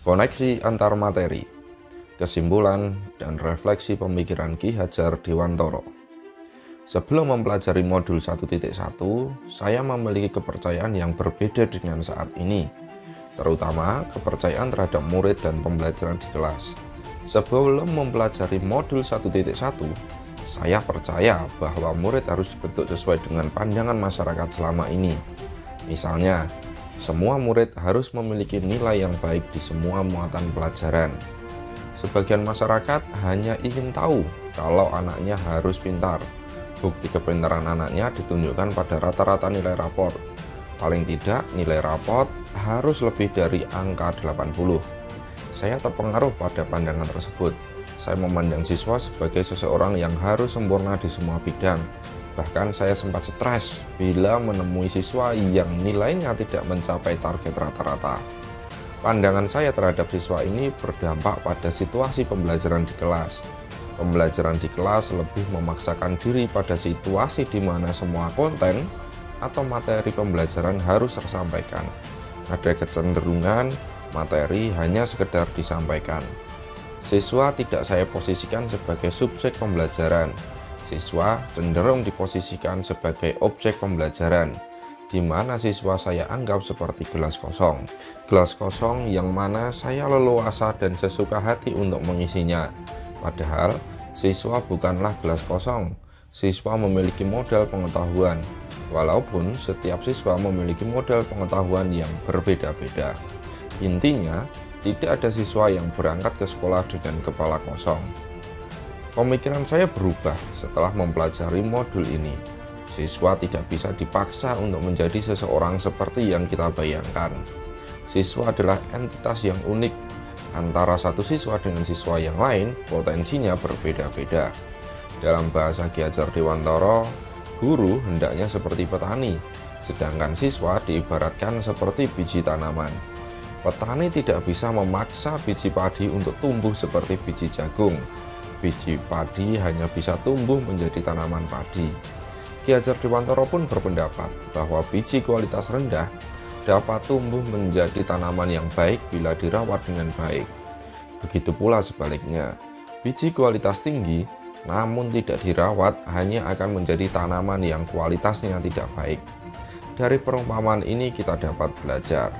Koneksi antar materi, kesimpulan, dan refleksi pemikiran Ki Hadjar Dewantara. Sebelum mempelajari modul 1.1, saya memiliki kepercayaan yang berbeda dengan saat ini, terutama kepercayaan terhadap murid dan pembelajaran di kelas. Sebelum mempelajari modul 1.1, saya percaya bahwa murid harus dibentuk sesuai dengan pandangan masyarakat selama ini. Misalnya, semua murid harus memiliki nilai yang baik di semua muatan pelajaran. Sebagian masyarakat hanya ingin tahu kalau anaknya harus pintar. Bukti kepintaran anaknya ditunjukkan pada rata-rata nilai rapor. Paling tidak, nilai rapor harus lebih dari angka 80. Saya terpengaruh pada pandangan tersebut. Saya memandang siswa sebagai seseorang yang harus sempurna di semua bidang. Bahkan saya sempat stres bila menemui siswa yang nilainya tidak mencapai target rata-rata. Pandangan saya terhadap siswa ini berdampak pada situasi pembelajaran di kelas. Pembelajaran di kelas lebih memaksakan diri pada situasi di mana semua konten atau materi pembelajaran harus tersampaikan. Ada kecenderungan materi hanya sekedar disampaikan. Siswa tidak saya posisikan sebagai subjek pembelajaran. Siswa cenderung diposisikan sebagai objek pembelajaran, di mana siswa saya anggap seperti gelas kosong. Gelas kosong yang mana saya leluasa dan sesuka hati untuk mengisinya. Padahal, siswa bukanlah gelas kosong. Siswa memiliki modal pengetahuan, walaupun setiap siswa memiliki modal pengetahuan yang berbeda-beda. Intinya, tidak ada siswa yang berangkat ke sekolah dengan kepala kosong. Pemikiran saya berubah setelah mempelajari modul ini. Siswa tidak bisa dipaksa untuk menjadi seseorang seperti yang kita bayangkan. Siswa adalah entitas yang unik. Antara satu siswa dengan siswa yang lain, potensinya berbeda-beda. Dalam bahasa Ki Hadjar Dewantara, guru hendaknya seperti petani, sedangkan siswa diibaratkan seperti biji tanaman. Petani tidak bisa memaksa biji padi untuk tumbuh seperti biji jagung. Biji padi hanya bisa tumbuh menjadi tanaman padi. Ki Hadjar Dewantara pun berpendapat bahwa biji kualitas rendah dapat tumbuh menjadi tanaman yang baik bila dirawat dengan baik. Begitu pula sebaliknya, biji kualitas tinggi namun tidak dirawat hanya akan menjadi tanaman yang kualitasnya tidak baik. Dari perumpamaan ini kita dapat belajar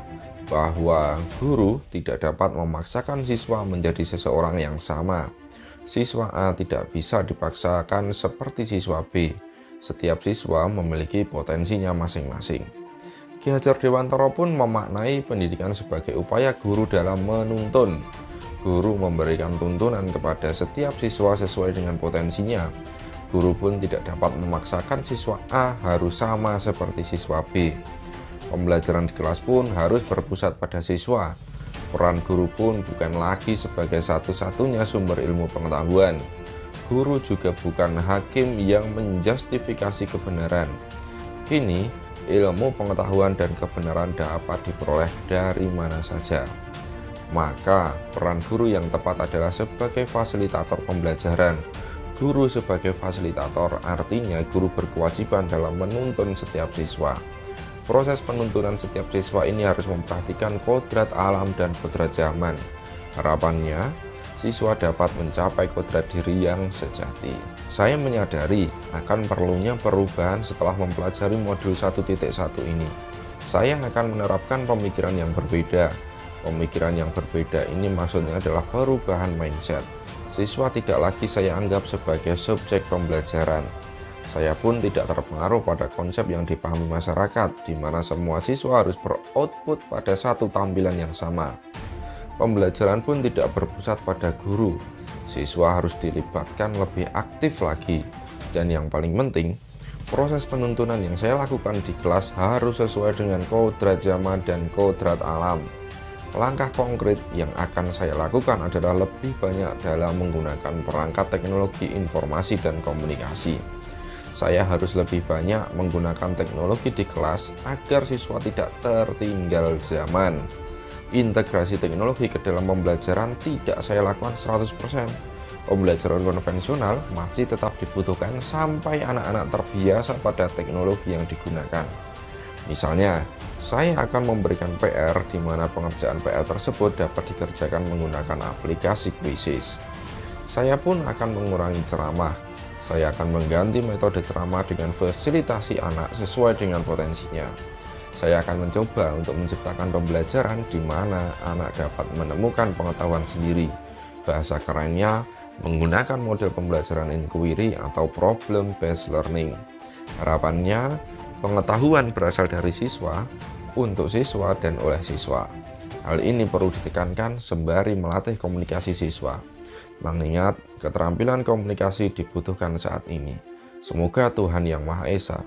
bahwa guru tidak dapat memaksakan siswa menjadi seseorang yang sama. Siswa A tidak bisa dipaksakan seperti siswa B. Setiap siswa memiliki potensinya masing-masing. Ki Hadjar Dewantara pun memaknai pendidikan sebagai upaya guru dalam menuntun. Guru memberikan tuntunan kepada setiap siswa sesuai dengan potensinya. Guru pun tidak dapat memaksakan siswa A harus sama seperti siswa B. Pembelajaran di kelas pun harus berpusat pada siswa. Peran guru pun bukan lagi sebagai satu-satunya sumber ilmu pengetahuan. Guru juga bukan hakim yang menjustifikasi kebenaran. Kini, ilmu pengetahuan dan kebenaran dapat diperoleh dari mana saja. Maka, peran guru yang tepat adalah sebagai fasilitator pembelajaran. Guru sebagai fasilitator artinya guru berkewajiban dalam menuntun setiap siswa. Proses penuntunan setiap siswa ini harus memperhatikan kodrat alam dan kodrat zaman. Harapannya, siswa dapat mencapai kodrat diri yang sejati. Saya menyadari akan perlunya perubahan setelah mempelajari modul 1.1 ini. Saya akan menerapkan pemikiran yang berbeda. Pemikiran yang berbeda ini maksudnya adalah perubahan mindset. Siswa tidak lagi saya anggap sebagai subjek pembelajaran. Saya pun tidak terpengaruh pada konsep yang dipahami masyarakat, di mana semua siswa harus beroutput pada satu tampilan yang sama. Pembelajaran pun tidak berpusat pada guru. Siswa harus dilibatkan lebih aktif lagi. Dan yang paling penting, proses penuntunan yang saya lakukan di kelas harus sesuai dengan kodrat zaman dan kodrat alam. Langkah konkret yang akan saya lakukan adalah lebih banyak dalam menggunakan perangkat teknologi informasi dan komunikasi. Saya harus lebih banyak menggunakan teknologi di kelas agar siswa tidak tertinggal zaman. Integrasi teknologi ke dalam pembelajaran tidak saya lakukan 100%. Pembelajaran konvensional masih tetap dibutuhkan sampai anak-anak terbiasa pada teknologi yang digunakan. Misalnya, saya akan memberikan PR di mana pengerjaan PR tersebut dapat dikerjakan menggunakan aplikasi Quizzes. Saya pun akan mengurangi ceramah. Saya akan mengganti metode ceramah dengan fasilitasi anak sesuai dengan potensinya. Saya akan mencoba untuk menciptakan pembelajaran di mana anak dapat menemukan pengetahuan sendiri. Bahasa kerennya, menggunakan model pembelajaran inquiry atau problem based learning. Harapannya, pengetahuan berasal dari siswa, untuk siswa dan oleh siswa. Hal ini perlu ditekankan sembari melatih komunikasi siswa. Mengingat keterampilan komunikasi dibutuhkan saat ini. Semoga Tuhan Yang Maha Esa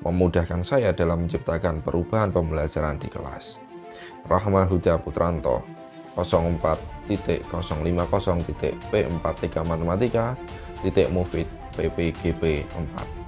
memudahkan saya dalam menciptakan perubahan pembelajaran di kelas. Rahma Huda Putranto, 04.050.P43 Matematika, Mufid, PPGP 4.